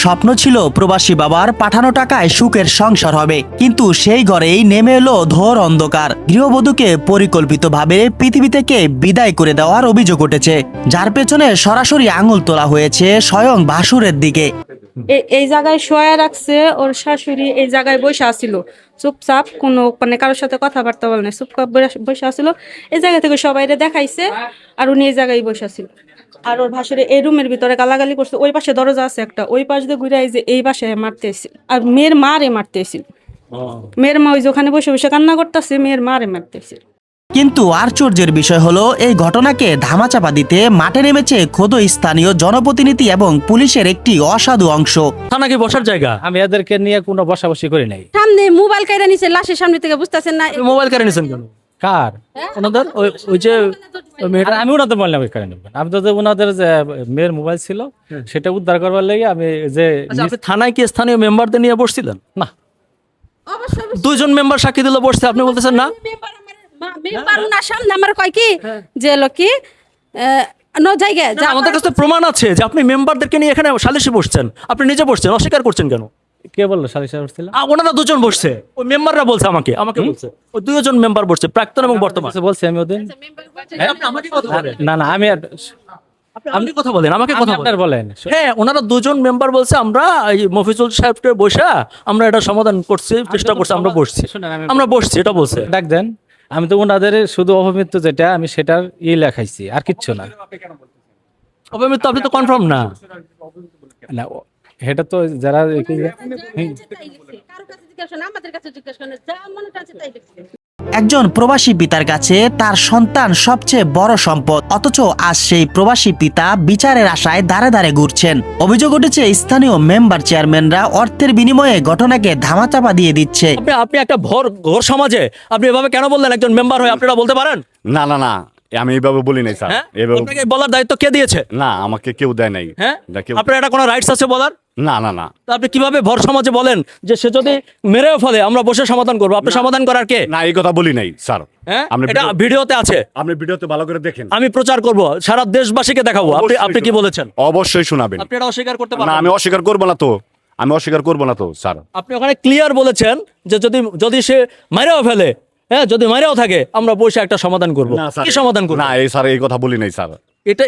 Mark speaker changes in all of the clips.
Speaker 1: স্বপ্ন ছিল প্রবাসী বাবার পাঠানো টাকায় সুখের সংসার হবে, কিন্তু সেই ঘরেই নেমে এলো ঘোর অন্ধকার। গৃহবধূকে পরিকল্পিতভাবে পৃথিবী থেকে বিদায় করে দেওয়ার অভিযোগ উঠেছে, যার পেছনে সরাসরি আঙুল তোলা হয়েছে স্বয়ং ভাসুরের দিকে।
Speaker 2: এই জায়গায় শোয়া রাখছে, ওর শাশুড়ি এই জায়গায় বসে আসছিল চুপচাপ, কোনো মানে কারোর সাথে কথাবার্তা বলে না, চুপচাপ বসে আসছিল। এই জায়গা থেকে সবাইরে দেখাইছে, আর উনি এই জায়গায় বসে আসছিল। আর ওর ভাসুরে এই রুমের ভিতরে গালাগালি করছে। ওই পাশে দরজা আছে একটা, ওই পাশ দিয়ে ঘুরে যে এই পাশে মারতে এসেছিল, আর মেয়ের মারে মারতে এসেছিল। মেয়ের মা ওই যে ওখানে বসে বসে কান্না করতেছে, মেয়ের মারে মারতে এসেছিল।
Speaker 1: কিন্তু আশ্চর্যের বিষয় হলো, এই ঘটনাকে ধামাচাপা দিতে মাঠে নেমেছে খোদ স্থানীয় জনপ্রতিনিধি এবং পুলিশের একটি অসাধু অংশ।
Speaker 3: থানা কি বসার জায়গা?
Speaker 4: আমি এদেরকে নিয়ে কোনো বসাবসি করি নাই।
Speaker 2: সামনে মোবাইল কাইরা নিচে লাশের সামনে থেকে বুঝতেছেন না।
Speaker 3: মোবাইল কেড়ে নিয়েছেন কেন?
Speaker 4: কার?
Speaker 3: ওনাদের ওই যে
Speaker 4: আর আমি ওনাদের মোবাইল নামে কেন নেবেন? আমি তো যে ওনাদের যে মেয়ের মোবাইল ছিল সেটা উদ্ধার করবার লেগে আমি যে
Speaker 3: আচ্ছা, আপনি থানায় কি স্থানীয় মেম্বারদের নিয়ে বসছিলেন?
Speaker 4: না,
Speaker 3: দুইজন মেম্বার সাক্ষী দিলে বসছে, আপনি বলতেছেন না?
Speaker 2: মেম্বার উনার সামনে আমার কয় কি যে লোকি নো জায়গা
Speaker 3: না, আমাদের কাছে প্রমাণ আছে যে আপনি মেম্বারদেরকে নিয়ে এখানে সালিশে বসছেন, আপনি নিজে বসছেন, অস্বীকার করছেন কেন?
Speaker 4: কে বললো সালিশে ছিল?
Speaker 3: ওনারা দুজন বসছে, ওই মেম্বাররা বলছে, আমাকে বলছে ওই দুজন মেম্বার বসছে, প্রাক্তন এবং বর্তমান।
Speaker 4: বলছি আমি ওদের।
Speaker 3: আপনি আমাকে কথা বলেন।
Speaker 4: না না, আমি
Speaker 3: আপনি কথা বলেন, আমাকে কথা
Speaker 4: আপনার বলেন।
Speaker 3: হ্যাঁ, ওনারা দুজন মেম্বার বলছে আমরা এই মফিজুল সাহেবকে বসে আমরা এটা সমাধান করছি, চেষ্টা করছি, আমরা বসছি, আমরা বসছি, এটা বলছে।
Speaker 4: ডাক দেন। আমি তো ওনাদের শুধু অপমৃত্যু যেটা আমি সেটার লেখাইছি, আর কিচ্ছু না।
Speaker 3: অপমৃত্যু আপনি তো কনফার্ম না।
Speaker 4: না, এটা তো যারা
Speaker 1: একজন প্রবাসী পিতার কাছে তার সন্তান সবচেয়ে বড় সম্পদ, অথচ আজ সেই প্রবাসী পিতা বিচারের আশায় দাঁড়ে দাঁড়ে ঘুরছেন। অভিযোগ উঠেছে স্থানীয় মেম্বার চেয়ারম্যানরা অর্থের বিনিময়ে ঘটনাকে ধামাচাপা দিয়ে দিচ্ছে।
Speaker 3: আপনি একটা ঘর সমাজে আপনি এভাবে কেন বললেন? একজন মেম্বার হয়ে আপনারা বলতে পারেন?
Speaker 5: না না না, আমি এইভাবে বলি নাই স্যার।
Speaker 3: হ্যাঁ,
Speaker 5: এইভাবে
Speaker 3: আপনাকে বলার দায়িত্ব কে দিয়েছে?
Speaker 5: না, আমাকে কেউ দেয় নাই।
Speaker 3: হ্যাঁ,
Speaker 5: না, কেউ
Speaker 3: আপনার এটা কোনো রাইটস আছে বলার?
Speaker 5: না না না
Speaker 3: তা আপনি কিভাবে ভর সমাজে বলেন যে সে যদি মেরেও ফেলে আমরা বসে সমাধান করবো? আপনি সমাধান করার কে?
Speaker 5: না, এই কথা বলি নাই স্যার।
Speaker 3: হ্যাঁ,
Speaker 5: আপনি
Speaker 3: এটা ভিডিওতে আছে,
Speaker 5: আপনি ভিডিওতে ভালো করে দেখেন।
Speaker 3: আমি প্রচার করব, সারা দেশবাসীকে দেখাবো। আপনি কি বলেছেন?
Speaker 5: অবশ্যই শোনাবেন।
Speaker 3: আপনি এটা অস্বীকার করতে
Speaker 5: না,
Speaker 3: পারবেন?
Speaker 5: আমি অস্বীকার করব না তো, আমি অস্বীকার করব না তো স্যার।
Speaker 3: আপনি ওখানে ক্লিয়ার বলেছেন যে যদি সে মেরেও ফেলে, হ্যাঁ, যদি মেরেও থাকে আমরা বসে একটা সমাধান করব।
Speaker 5: না স্যার,
Speaker 3: কি সমাধান করব?
Speaker 5: না এই স্যার, এই কথা বলি নাই স্যার।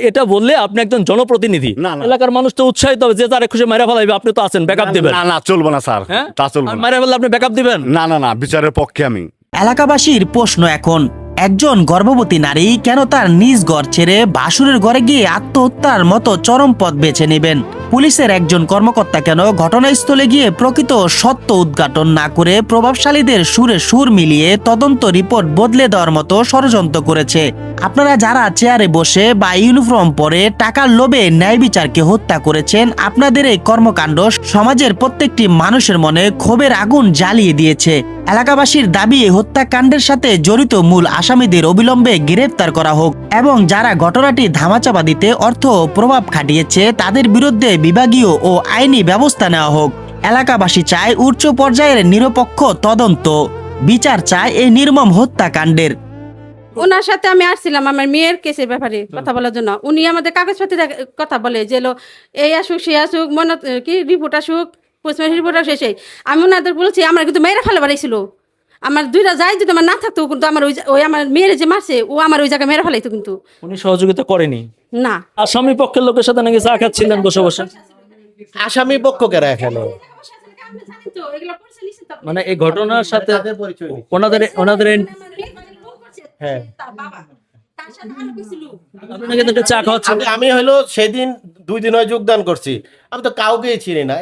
Speaker 3: এটা বললে আপনি একজন জনপ্রতিনিধি,
Speaker 5: না, না।
Speaker 3: এলাকার মানুষ তো উৎসাহিত হবে যে তার খুশি মেরে ফেলাইবে, আপনি তো আছেন, ব্যাকআপ দিবেন।
Speaker 5: না না, চলবো না স্যার,
Speaker 3: হ্যাঁ,
Speaker 5: তা চলবো না।
Speaker 3: মেরে ফেললে আপনি ব্যাকআপ দিবেন?
Speaker 5: না না না, বিচারের পক্ষে আমি।
Speaker 1: এলাকাবাসীর প্রশ্ন এখন, একজন গর্ভবতী নারী কেন তার নিজ ঘর ছেড়ে ভাসুরের ঘরে গিয়ে আত্মহত্যার মতো চরম পথ বেছে নেবেন? পুলিশের একজন কর্মকর্তা কেন ঘটনাস্থলে গিয়ে প্রকৃত সত্য উদ্ঘাটন না করে প্রভাবশালীদের সুরে সুর মিলিয়ে তদন্ত রিপোর্ট বদলে দেওয়ার মতো ষড়যন্ত্র করেছে? আপনারা যারা চেয়ারে বসে বা ইউনিফর্ম পরে টাকার লোভে ন্যায় বিচারকে হত্যা করেছেন, আপনাদের এই কর্মকাণ্ড সমাজের প্রত্যেকটি মানুষের মনে ক্ষোভের আগুন জ্বালিয়ে দিয়েছে। এলাকাবাসীর দাবি, এই হত্যাকাণ্ডের সাথে জড়িত মূল আসামিদের অবিলম্বে গ্রেফতার করা হোক এবং যারা ঘটনাটি ধামাচাপা দিতে অর্থ ও প্রভাব খাটিয়েছে তাদের বিরুদ্ধে বিভাগীয় ও আইনি ব্যবস্থা নেওয়া হোক। এলাকাবাসী চায় উচ্চ পর্যায়ের নিরপেক্ষ তদন্ত, বিচার চায় এই নির্মম হত্যাকাণ্ডের।
Speaker 2: ওনার সাথে আমি আসছিলাম আমার মেয়ের কেসের ব্যাপারে কথা বলার জন্য। উনি আমাদের কাগজপত্র কথা বলে যে এই আসুক সে আসুক, মনে কি রিপোর্ট আসুক, পোস্টমার্টম রিপোর্ট আসে সেই। আমি ওনাদের বলছি আমার কিন্তু মেয়েরা ফেলে বাড়াইছিল, আমার দুইটা যাই যদি আমার না থাকতো কিন্তু আমার ওই আমার মেয়ের যে মারছে ও আমার ওই জায়গায় মেরে ফেলাইতো কিন্তু।
Speaker 3: উনি সহযোগিতা করেনি?
Speaker 2: না,
Speaker 3: আসামি পক্ষের লোকের সাথে নাকি চা খাচ্ছিলেন বসে বসে?
Speaker 6: আসামি পক্ষকে এখানে
Speaker 3: মানে এই ঘটনার সাথে ওনাদের
Speaker 6: হ্যাঁ,
Speaker 3: আপনাকে তো একটা চা খাওয়াচ্ছেন।
Speaker 6: আমি হলো সেদিন 2 দিন হয় যোগদান করছি, আমি তো কাউকেই চিনি না।